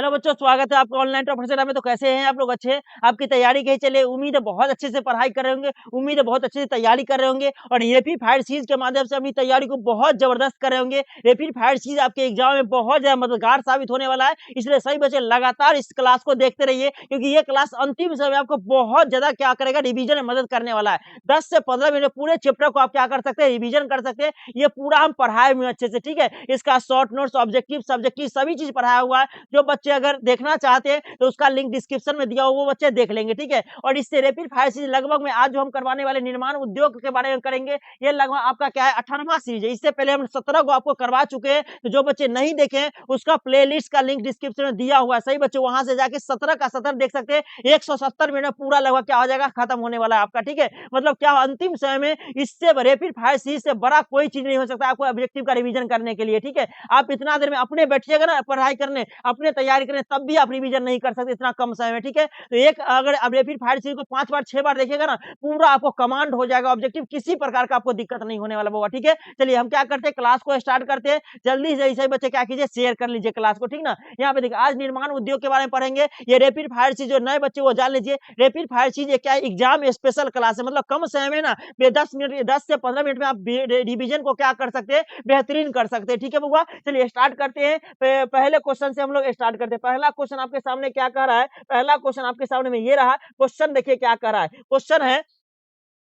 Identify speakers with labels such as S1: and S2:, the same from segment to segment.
S1: Hello बच्चों, स्वागत है आपका ऑनलाइन टॉपर सेरा में। तो कैसे हैं आप लोग? अच्छे हैं? आपकी तैयारी कैसी चले? उम्मीद है बहुत अच्छे से पढ़ाई कर रहे होंगे, उम्मीद है बहुत अच्छे से तैयारी कर रहे होंगे और रैपिड फायर सीरीज के माध्यम से अपनी तैयारी को बहुत जबरदस्त कर रहे होंगे। रैपिड फायर सीरीज आपके एग्जाम में बहुत ज्यादा मददगार साबित होने वाला है, इसलिए सही बच्चे लगातार इस क्लास को देखते रहिए, क्योंकि ये क्लास अंतिम समय आपको बहुत ज्यादा क्या करेगा, रिविजन में मदद करने वाला है। 10 से 15 मिनट पूरे चैप्टर को आप क्या कर सकते हैं, रिविजन कर सकते हैं। ये पूरा हम पढ़ाए हुए अच्छे से, ठीक है। इसका शॉर्ट नोट्स, ऑब्जेक्टिव, सब्जेक्टिव सभी चीज पढ़ाया हुआ है। जो बच्चे अगर देखना चाहते हैं तो उसका लिंक डिस्क्रिप्शन में दिया हुआ, वो बच्चे देख लेंगे, ठीक है। और इससे रैपिड फायर सीरीज लगभग में आज जो हम करवाने वाले निर्माण उद्योग के बारे में करेंगे, ये लगभग आपका क्या है 18वां सीरीज है। इससे पहले हम 17 को आपको करवा चुके हैं, तो जो बच्चे नहीं देखे उसका प्लेलिस्ट का लिंक डिस्क्रिप्शन में दिया हुआ है। सही बच्चे वहां से जाके 17 का 17 देख सकते हैं। 170 मिनट पूरा लगभग क्या हो जाएगा, खत्म होने वाला है आपका, ठीक है। मतलब क्या अंतिम समय में इससे रैपिड फायर सीरीज से बड़ा कोई चीज नहीं हो सकता आपको ऑब्जेक्टिव का रिवीजन करने के लिए, ठीक है। आप इतना देर में अपने बैठिएगा ना पढ़ाई करने, अपने तैयारी करने, तब भी आप रिवीजन नहीं कर सकते इतना कम समय में, ठीक है। तो एक अगर आप रैपिड फायर सीरीज को 5 बार 6 बार देखिएगा ना, पूरा आपको कमांड हो जाएगा ऑब्जेक्टिव, किसी प्रकार का आपको दिक्कत नहीं होने वाला होगा, ठीक है। चलिए हम क्या करते हैं, क्लास को स्टार्ट करते हैं। जल्दी से ऐसे बच्चे क्या कीजिए, शेयर कर लीजिए क्लास को, ठीक ना। यहाँ पे देखिए आज निर्माण उद्योग के बारे में पढ़ेंगे। ये रैपिड फायर सीरीज जो नए बच्चे वो जान लीजिए, रैपिड फायर सीरीज क्या है, एग्जाम स्पेशल क्लास है। मतलब कम समय में ना 10 से 15 मिनट में आप रिवीजन को क्या कर सकते हैं, बेहतरीन कर सकते हैं, ठीक है बउआ। चलिए स्टार्ट करते हैं। पहले क्वेश्चन से हम लोग स्टार्ट करते हैं। पहला क्वेश्चन आपके सामने क्या कह रहा है, पहला क्वेश्चन आपके सामने में ये रहा। क्वेश्चन देखिए क्या कह रहा है। क्वेश्चन है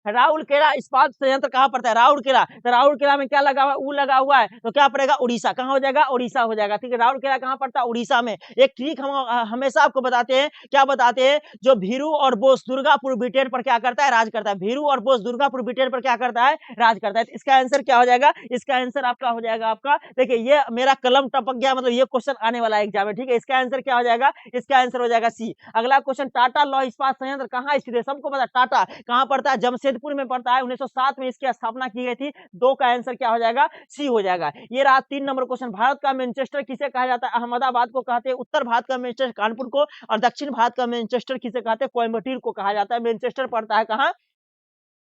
S1: राउरकेला इस्पात संयंत्र कहाँ पड़ता है, राउरकेला। तो राउरकेला में क्या लगा हुआ है, ऊ लगा हुआ है, तो क्या पड़ेगा, उड़ीसा। कहाँ हो जाएगा, उड़ीसा हो जाएगा, ठीक है। राउरकेला कहाँ पड़ता है, उड़ीसा में। एक ट्रिक हम हमेशा आपको बताते हैं, क्या बताते हैं, जो भीरू और बोस दुर्गापुर ब्रिटेन पर क्या करता है, राज करता है। भीरू और बोस दुर्गापुर ब्रिटेन पर क्या करता है, राज करता है। तो इसका आंसर क्या हो जाएगा, इसका आंसर आपका हो जाएगा आपका, देखिए ये मेरा कलम टपक गया, मतलब ये क्वेश्चन आने वाला है एग्जाम में, ठीक है। इसका आंसर क्या हो जाएगा, इसका आंसर हो जाएगा सी। अगला क्वेश्चन, टाटा लॉ इस्पात संयंत्र कहाँ स्थित है, सबको पता टाटा कहाँ पड़ता है, जमशेदपुर में पड़ता है। 1907 में इसकी स्थापना की गई थी। 2 का आंसर क्या हो जाएगा, सी हो जाएगा। ये रहा 3 नंबर क्वेश्चन, भारत का मैनचेस्टर किसे कहा जाता है, अहमदाबाद को कहते हैं। उत्तर भारत का मैनचेस्टर कानपुर को, और दक्षिण भारत का मैनचेस्टर किसे कहते हैं, कोयम्बटूर को कहा जाता है। मैनचेस्टर पड़ता है कहाँ,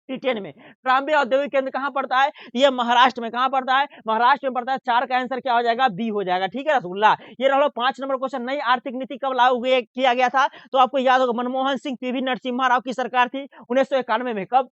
S1: ब्रिटेन में। ट्राम्बे औद्योगिक केंद्र कहाँ पड़ता है, ये महाराष्ट्र में। कहाँ पड़ता है, महाराष्ट्र में पड़ता है। 4 का आंसर क्या हो जाएगा, बी हो जाएगा, ठीक है रसगुल्ला। ये रहा 5 नंबर क्वेश्चन, नई आर्थिक नीति कब लागू किया गया था, तो आपको याद होगा मनमोहन सिंह पीवी नरसिम्हा राव की सरकार थी 1991 में। कब,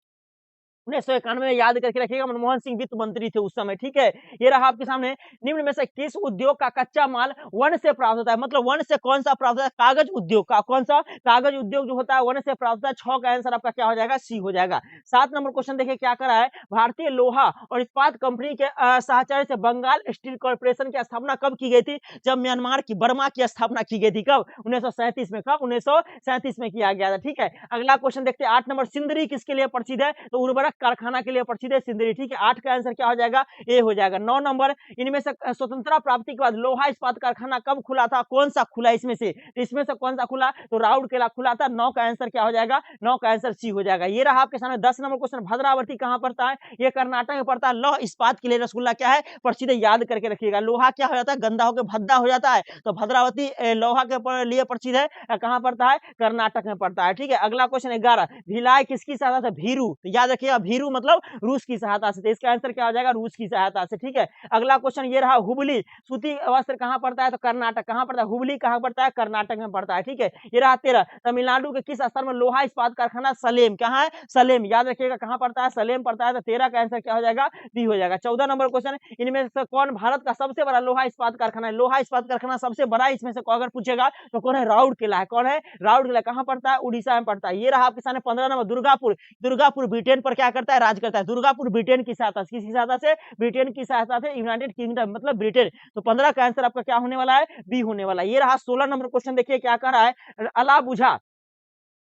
S1: 1991 में। याद करके रखिएगा, मनमोहन सिंह वित्त मंत्री थे उस समय, ठीक है। ये रहा आपके सामने, निम्न में से किस उद्योग का कच्चा माल वन से प्राप्त होता है, मतलब वन से कौन सा प्राप्त होता है, कागज उद्योग का। कौन सा, कागज उद्योग जो होता है वन से प्राप्त होता है। 6 का आंसर आपका क्या हो जाएगा, सी हो जाएगा। 7 नंबर क्वेश्चन देखिए क्या करा है, भारतीय लोहा और इस्पात कंपनी के साहचर्य से बंगाल स्टील कॉर्पोरेशन की स्थापना कब की गई थी, जब म्यांमार की बर्मा की स्थापना की गई थी। कब, 1937 में। कब, 1937 में किया गया था, ठीक है। अगला क्वेश्चन देखते हैं 8 नंबर, सिंदरी किसके लिए प्रसिद्ध है, तो उर्वरक कारखाना के लिए प्रसिद्ध है सिंदरी, ठीक है। 8 का आंसर क्या हो जाएगा, ए हो जाएगा। 9 नंबर, इनमें से स्वतंत्रता प्राप्ति के बाद लोहा इस्पात कारखाना कब खुला था, कौन सा खुला इसमें से, तो इसमें से कौन सा खुला, तो राउरकेला खुला था। 9 का आंसर क्या हो जाएगा, 9 का आंसर सी हो जाएगा। ये रहा आपके सामने 10 नंबर क्वेश्चन, भद्रावती कहां पड़ता है, ये कर्नाटक में पड़ता है। लौह इस्पात के लिए रसगुल्ला क्या है, प्रसिद्ध, याद करके रखिएगा। लोहा क्या हो जाता है, गंदा होकर भद्दा हो जाता है, तो भद्रावती लोहा के लिए प्रसिद्ध है। कहां पड़ता है, कर्नाटक में पड़ता है, ठीक है। अगला क्वेश्चन 11, भिलाई किसकी सहायता से, भीरू, तो याद रखिएगा भीरू मतलब रूस की सहायता से। तो इसका आंसर क्या हो जाएगा, रूस की सहायता से, ठीक है। अगला क्वेश्चन ये रहा, हुबली सूती वस्त्र कहां पड़ता है, तो कर्नाटक। कहां पड़ता है, हुबली कहां पड़ता है, कर्नाटक में पड़ता है, ठीक है। ये रहा 13, तमिलनाडु के किस स्तर में लोहा इस्पात कारखाना, सलेम। कहां है, सलेम, याद रखिएगा कहां पड़ता है, सलेम पड़ता है। तो 13 का आंसर क्या हो जाएगा, बी हो जाएगा। 14 नंबर क्वेश्चन, इनमें से कौन भारत का सबसे बड़ा लोहा इस्पात कारखाना है, लोहा इस्पात कारखाना सबसे बड़ा इसमें से अगर पूछेगा तो कौन है, राउरकेला है। कौन है, राउरकेला। कहां पड़ता है, उड़ीसा में पड़ता है। ये रहा आपके सामने 15 नंबर, दुर्गापुर। दुर्गापुर ब्रिटेन पर क्या करता है, राज करता है। दुर्गापुर ब्रिटेन की सहायता से, किसकी सहायता से, ब्रिटेन की सहायता से, यूनाइटेड किंगडम मतलब ब्रिटेन। तो 15 का आंसर आपका क्या होने वाला है, बी होने वाला है। ये रहा 16 नंबर क्वेश्चन, देखिए क्या कर रहा है, अलाबुझा।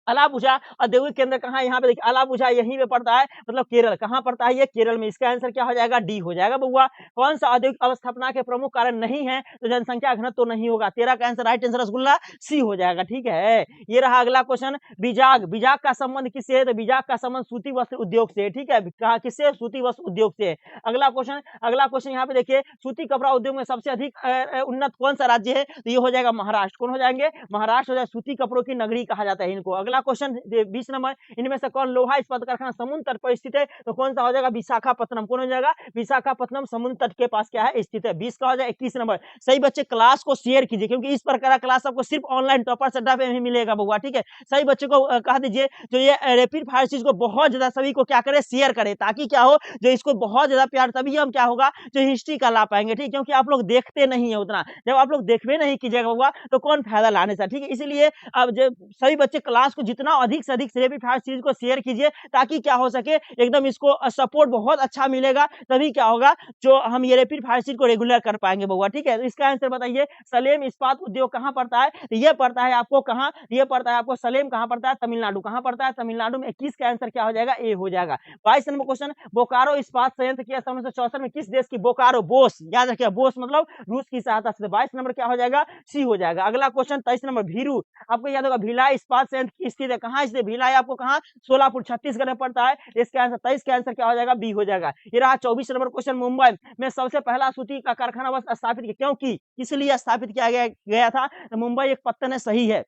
S1: अलाबुझा औद्योगिक केंद्र कहाँ है, यहाँ पे देखिए अलाबुझा यहीं पे पड़ता है, मतलब केरल। कहाँ पड़ता है, ये केरल में। इसका आंसर क्या हो जाएगा, डी हो जाएगा बउआ। कौन सा औद्योगिक अवस्थापना के प्रमुख कारण नहीं है, तो जनसंख्या घनत्व तो नहीं होगा। 13 का आंसर राइट आंसर रसगुल्ला सी हो जाएगा, ठीक है। ये रहा अगला क्वेश्चन, बिजाग। बिजाग का संबंध किससे है, तो बिजाग का संबंध सूती वस्त्र उद्योग से, ठीक है। कहा किससे, सूती वस्त्र उद्योग से। अगला क्वेश्चन यहाँ पे देखिए, सूती कपड़ा उद्योग में सबसे अधिक उन्नत कौन सा राज्य है, तो ये हो जाएगा महाराष्ट्र। कौन हो जाएंगे, महाराष्ट्र हो जाए, सूती कपड़ों की नगरी कहा जाता है इनको। अगला अगला क्वेश्चन 20 नंबर, इनमें से कौन लोहा इस्पात कारखाना समुद्र तट पर स्थित है? तो कौन सा हो जाएगा? विशाखापत्तनम। कौन हो जाएगा? विशाखापत्तनम समुद्र तट के पास क्या है? स्थित है। 20 का हो जाएगा। 21 नंबर, सही बच्चे क्लास को शेयर कीजिए, क्योंकि इस प्रकार का क्लास आपको सिर्फ ऑनलाइन टॉपर्स अड्डा पे ही मिलेगा बउआ, ठीक है। सही बच्चे को कह दीजिए जो ये रैपिड फायर चीज को बहुत ज्यादा सभी को क्या करे, शेयर करे, ताकि क्या हो, जो इसको बहुत ज्यादा प्यार, तभी हम क्या होगा, जो हिस्ट्री का ला पाएंगे, ठीक, क्योंकि आप लोग देखते नहीं है उतना। जब आप लोग देखबे नहीं कीजिएगा बउआ तो कौन फायदा लाने से, ठीक है। इसीलिए अब जब सभी बच्चे क्लास को जितना अधिक से अधिक रैपिड फायर सीरीज को शेयर कीजिए, ताकि क्या हो सके, एकदम इसको सपोर्ट बहुत अच्छा मिलेगा, तभी क्या होगा, जो हम ये रैपिड फायर सीरीज को रेगुलर कर पाएंगे बउआ, ठीक है। तो इसका आंसर बताइए, सलेम इस्पात उद्योग कहाँ पड़ता है? तो ये पड़ता है आपको कहाँ, ये पड़ता है आपको सलेम कहाँ पड़ता है? तमिलनाडु। कहाँ पड़ता है? तमिलनाडु में। 21 का आंसर क्या हो जाएगा? ए हो जाएगा। 22 नंबर क्वेश्चन, बोकारो इस्पात संयंत्र की 1964 में किस देश की? बोकारो, बोस, याद रखिए, बोस मतलब रूस की सहायता से। 22 नंबर क्या हो जाएगा? सी हो जाएगा। अगला क्वेश्चन 23 नंबर, भीरू, आपको याद होगा भिलाई इस्पात संयंत्र की स्थित है कहाँ? स्थित भिलाई आपको कहाँ? सोलापुर, छत्तीसगढ़ में पड़ता है। इसका आंसर 23 का आंसर क्या हो जाएगा? बी हो जाएगा। ये रहा 24 नंबर क्वेश्चन, मुंबई में सबसे पहला सूती का कारखाना स्थापित किया, क्योंकि इसलिए स्थापित किया गया था, मुंबई एक पत्तन है, सही है।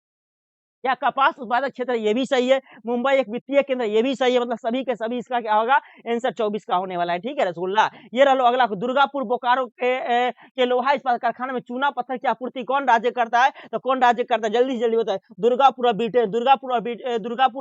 S1: क्या कपास उत्पादक क्षेत्र? ये भी सही है। मुंबई एक वित्तीय केंद्र, ये भी सही है। मतलब सभी के सभी इसका क्या होगा? आंसर 24 का होने वाला है, ठीक है रसगुल्ला। ये रहा लो अगला, दुर्गापुर बोकारो के लोहा इस्पात कारखाना में चूना पत्थर की आपूर्ति कौन राज्य करता है? तो कौन राज्य करता है? जल्दी जल्दी बताए। दुर्गापुर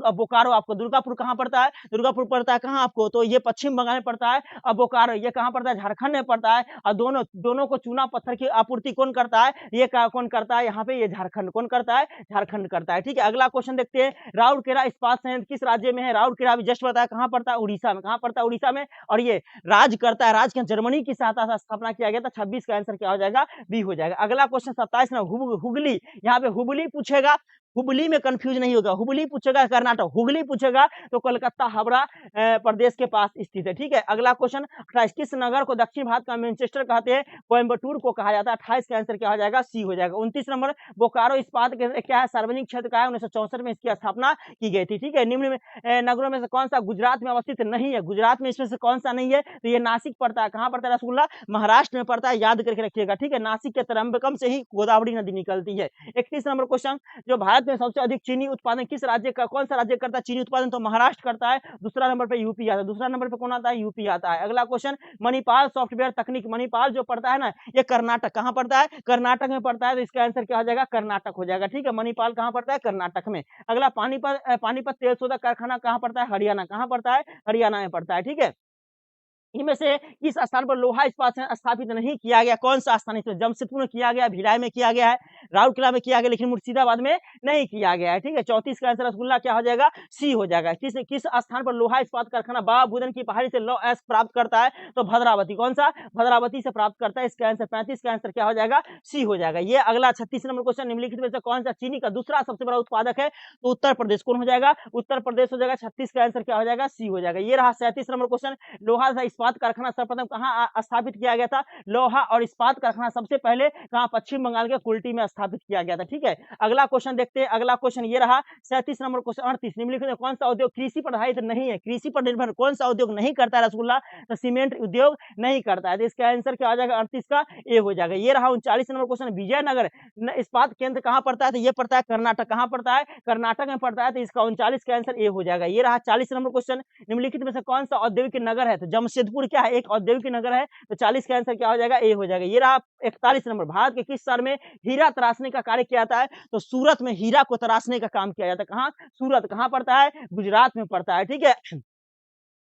S1: और बोकारो। आपको दुर्गापुर कहाँ पड़ता है? दुर्गापुर पड़ता है कहाँ आपको? तो ये पश्चिम बंगाल में पड़ता है। और बोकारो ये कहाँ पड़ता है? झारखंड में पड़ता है। और दोनों को चूना पत्थर की आपूर्ति कौन करता है? ये कौन करता है? यहाँ पे ये झारखंड। कौन करता है? झारखंड करता है, ठीक है। अगला क्वेश्चन देखते हैं, राउरकेला इस्पात संयंत्र किस राज्य में है? राउरकेला भी जस्ट बताया कहां पड़ता है? उड़ीसा में। कहां पड़ता है? उड़ीसा में। और ये राज करता है, राज के जर्मनी की सहायता से स्थापना किया गया था। 26 का आंसर क्या हो जाएगा? बी हो जाएगा। अगला क्वेश्चन 27 ना, हुगली, यहाँ पे हुबली पूछेगा, हुबली में कंफ्यूज नहीं होगा, हुबली पूछेगा कर्नाटक, हुगली पूछेगा तो कोलकाता हावड़ा प्रदेश के पास स्थित है, ठीक है। अगला क्वेश्चन 28, किस नगर को दक्षिण भारत का मैनचेस्टर कहते हैं? कोयम्बटूर को कहा जाता है। 28 का आंसर क्या हो जाएगा? सी हो जाएगा। 29 नंबर, बोकारो इस्पात क्या है? सार्वजनिक क्षेत्र का है, 1964 में इसकी स्थापना की गई थी, ठीक है। निम्न में नगरों में से कौन सा गुजरात में अवस्थित नहीं है? गुजरात में इसमें से कौन सा नहीं है? तो ये नासिक पड़ता है। कहाँ पड़ता है रसगुल्ला? महाराष्ट्र में पड़ता है, याद करके रखिएगा, ठीक है। नासिक के तरंबकम से ही गोदावरी नदी निकलती है। 31 नंबर क्वेश्चन, जो भारत में सबसे अधिक चीनी उत्पादन किस राज्य का, कौन सा राज्य करता है चीनी उत्पादन? तो महाराष्ट्र करता है। दूसरा नंबर पे यूपी आता है। दूसरा नंबर पे कौन आता है? यूपी आता है। अगला क्वेश्चन, मणिपाल सॉफ्टवेयर तकनीक, मणिपाल जो पड़ता है ना, ये कर्नाटक। कहाँ पड़ता है? कर्नाटक में पड़ता है। तो इसका आंसर क्या हो जाएगा? कर्नाटक हो जाएगा, ठीक है। मणिपाल कहाँ पड़ता है? कर्नाटक में। अगला, पानीपत तेल शोधक कारखाना कहाँ पड़ता है? हरियाणा। कहाँ पड़ता है? हरियाणा में पड़ता है, ठीक है। इनमें से किस स्थान पर लोहा इस्पात स्थापित नहीं किया गया? कौन सा स्थान? इसमें जमशेदपुर में किया गया, भिलाई में किया गया है, राउरकेला में किया गया, लेकिन मुर्शिदाबाद में नहीं किया गया है, ठीक है। 34 का आंसर रसगुल्ला क्या हो जाएगा? सी हो जाएगा। किस स्थान पर लोहा इस्पात कारखाना बाबा बुदन की पहाड़ी से लौह अयस्क प्राप्त करता है? तो भद्रावती। कौन सा? भद्रावती से प्राप्त करता है। इसका आंसर 35 का आंसर क्या हो जाएगा? सी हो जाएगा। ये अगला 36 नंबर क्वेश्चन, निम्नलिखित में से कौन सा चीनी का दूसरा सबसे बड़ा उत्पादक है? तो उत्तर प्रदेश। कौन हो जाएगा? उत्तर प्रदेश हो जाएगा। 36 का आंसर क्या हो जाएगा? सी हो जाएगा। ये रहा 37 नंबर क्वेश्चन, लोहा तथा इस्पात कारखाना सर्वप्रथम कहां स्थापित किया गया था? लोहा और इस्पात कारखाना सबसे पहले कहां? पश्चिम बंगाल के कुल्टी में स्थापित किया गया था, ठीक है। अगला क्वेश्चन देखते हैं। अगला क्वेश्चन ये रहा 37 नंबर क्वेश्चन, 38, निम्नलिखित में कौन सा उद्योग कृषि पर आधारित नहीं है? कृषि पर निर्भर कौन सा उद्योग नहीं करता है रसगुल्ला? तो सीमेंट उद्योग नहीं करता है। तो इसका आंसर क्या हो जाएगा? 38 का ए हो जाएगा। ये रहा 39 नंबर क्वेश्चन, विजयनगर इस्पात केंद्र कहां पड़ता है? तो ये पड़ता है कर्नाटक। कहां पड़ता है? कर्नाटक में पड़ता है। तो इसका 39 का आंसर ए हो जाएगा। ये रहा 40 नंबर क्वेश्चन, निम्नलिखित में से कौन सा औद्योगिक नगर है? तो जमशेदपुर क्या है? एक औद्योगिक नगर है। तो 40 का आंसर क्या हो जाएगा? ए हो जाएगा। ये रहा 41 नंबर, भारत के किस शहर में हीरा तराशने का कार्य किया जाता है? तो सूरत में हीरा को तराशने का काम किया जाता है। कहां? सूरत। कहां पड़ता है? गुजरात में पड़ता है, ठीक है।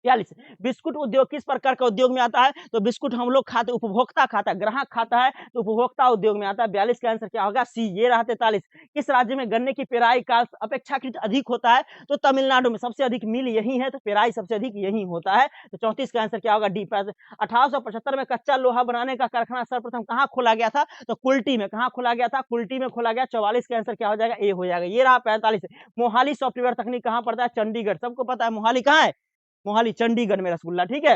S1: 42, बिस्कुट उद्योग किस प्रकार का उद्योग में आता है? तो बिस्कुट हम लोग खाते, उपभोक्ता खाता है, ग्राहक खाता है, तो उपभोक्ता उद्योग में आता है। 42 का आंसर क्या होगा? सी। ये रहा 43, किस राज्य में गन्ने की पेराई का अपेक्षाकृत अधिक होता है? तो तमिलनाडु में। सबसे अधिक मिल यही है, तो पेराई सबसे अधिक यही होता है। तो 34 का आंसर क्या होगा? डी। 1875 में कच्चा लोहा बनाने का कारखाना सर्वप्रथम कहाँ खोला गया था? तो कुल्टी में। कहाँ खोला गया था? कुल्टी में खोला गया। 44 का आंसर क्या हो जाएगा? ए हो जाएगा। ये रहा 45, मोहाली सॉफ्टवेयर तकनीक कहाँ पड़ता है? चंडीगढ़। सबको पता है मोहाली कहाँ है? मोहाली चंडीगढ़ में रसगुल्ला, ठीक है।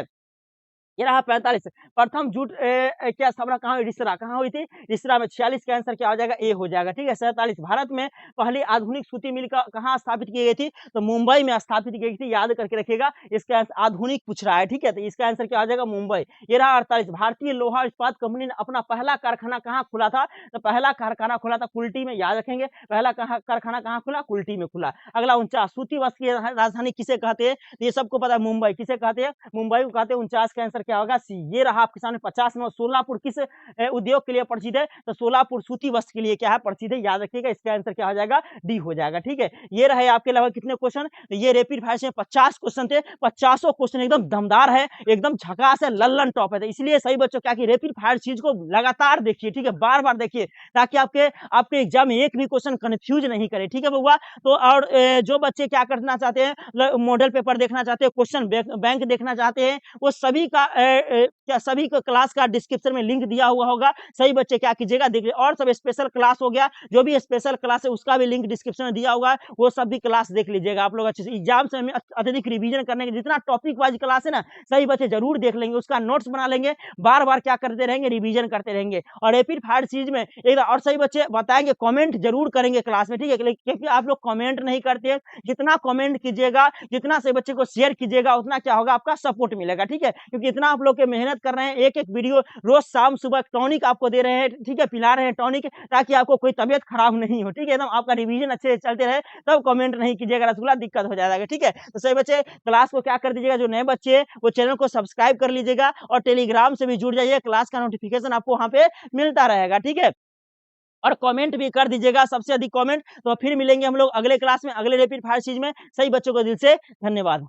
S1: ये रहा 45। प्रथम जूट क्या स्थापना कहाँ हुई? रिसरा। कहाँ हुई थी? रिसरा में। 46 का आंसर क्या हो जाएगा? ए हो जाएगा। ठीक है। 47 भारत में पहली आधुनिक सूती मिल कहाँ स्थापित की गई थी? तो मुंबई में स्थापित की गई थी। याद करके रखिएगा, इसका आंसर आधुनिक पूछ रहा है। ठीक है, तो इसका आंसर क्या हो जाएगा? मुंबई। ये रहा 48। भारतीय लोहा इस्पात कंपनी ने अपना पहला कारखाना कहाँ खोला था? तो पहला कारखाना खोला था कुल्टी में। याद रखेंगे, पहला कारखाना कहाँ खुला? कुल्टी में खुला। अगला 49। सूती वस्त्र की राजधानी किसे कहते हैं? तो ये सबको पता है, मुंबई। किसे कहते हैं? मुंबई को कहते हैं। 49 का आंसर क्या होगा? सी। ये रहा आपके सामने 50 में। सोलापुर किस उद्योग के लिए प्रसिद्ध है? तो सोलापुर सूती वस्त्र के लिए क्या है? प्रसिद्ध है। याद रखिएगा, इसका आंसर क्या हो जाएगा? डी हो जाएगा। ठीक है, ये रहे आपके लगभग कितने क्वेश्चन? तो ये रैपिड फायर से 50 क्वेश्चन थे। 50 क्वेश्चन एकदम दमदार है, एकदम झकास है, लल्लन टॉप है। तो इसलिए सही बच्चों क्या कि रैपिड फायर चीज को लगातार देखिए। ठीक है, बार बार देखिए, ताकि आपके एग्जाम में एक भी क्वेश्चन कंफ्यूज नहीं करे। ठीक है बउआ। तो और जो बच्चे क्या करना चाहते हैं, मॉडल पेपर देखना चाहते हैं, क्वेश्चन बैंक देखना चाहते हैं, वो सभी का क्या सभी का क्लास का डिस्क्रिप्शन में लिंक दिया हुआ होगा। सही बच्चे क्या कीजिएगा, देखिए। और सब स्पेशल क्लास हो गया, जो भी स्पेशल क्लास है उसका भी लिंक डिस्क्रिप्शन में दिया होगा, वो सब भी क्लास देख लीजिएगा आप लोग अच्छे से। एग्जाम से हमें अत्यधिक रिवीजन करने के जितना टॉपिक वाइज क्लास है ना, सही बच्चे जरूर देख लेंगे, उसका नोट्स बना लेंगे, बार बार क्या करते रहेंगे? रिवीजन करते रहेंगे। और रैपिड फायर सीरीज में एक और सही बच्चे बताएंगे, कमेंट जरूर करेंगे क्लास में। ठीक है, क्योंकि आप लोग कमेंट नहीं करते हैं। जितना कमेंट कीजिएगा, जितना सही बच्चे को शेयर कीजिएगा, उतना क्या होगा? आपका सपोर्ट मिलेगा। ठीक है, क्योंकि इतना आप लोग के मेहनत कर रहे हैं, एक एक वीडियो रोज शाम सुबह टॉनिक आपको दे रहे हैं। ठीक है, पिला रहे हैं टॉनिक, ताकि आपको कोई तबियत खराब नहीं हो। ठीक है, एकदम आपका रिवीजन अच्छे से चलते रहे। तब कमेंट नहीं कीजिएगा, रसगुल्ला दिक्कत हो जाएगा। ठीक है, तो सही बच्चे क्लास को क्या कर दीजिएगा, जो नए बच्चे हैं वो चैनल को सब्सक्राइब कर लीजिएगा, और टेलीग्राम से भी जुड़ जाइए। क्लास का नोटिफिकेशन आपको वहां पे मिलता रहेगा। ठीक है, और कमेंट भी कर दीजिएगा, सबसे अधिक कमेंट। तो फिर मिलेंगे हम लोग अगले क्लास में, अगले रैपिड फायर सीरीज में। सही बच्चों को दिल से धन्यवाद।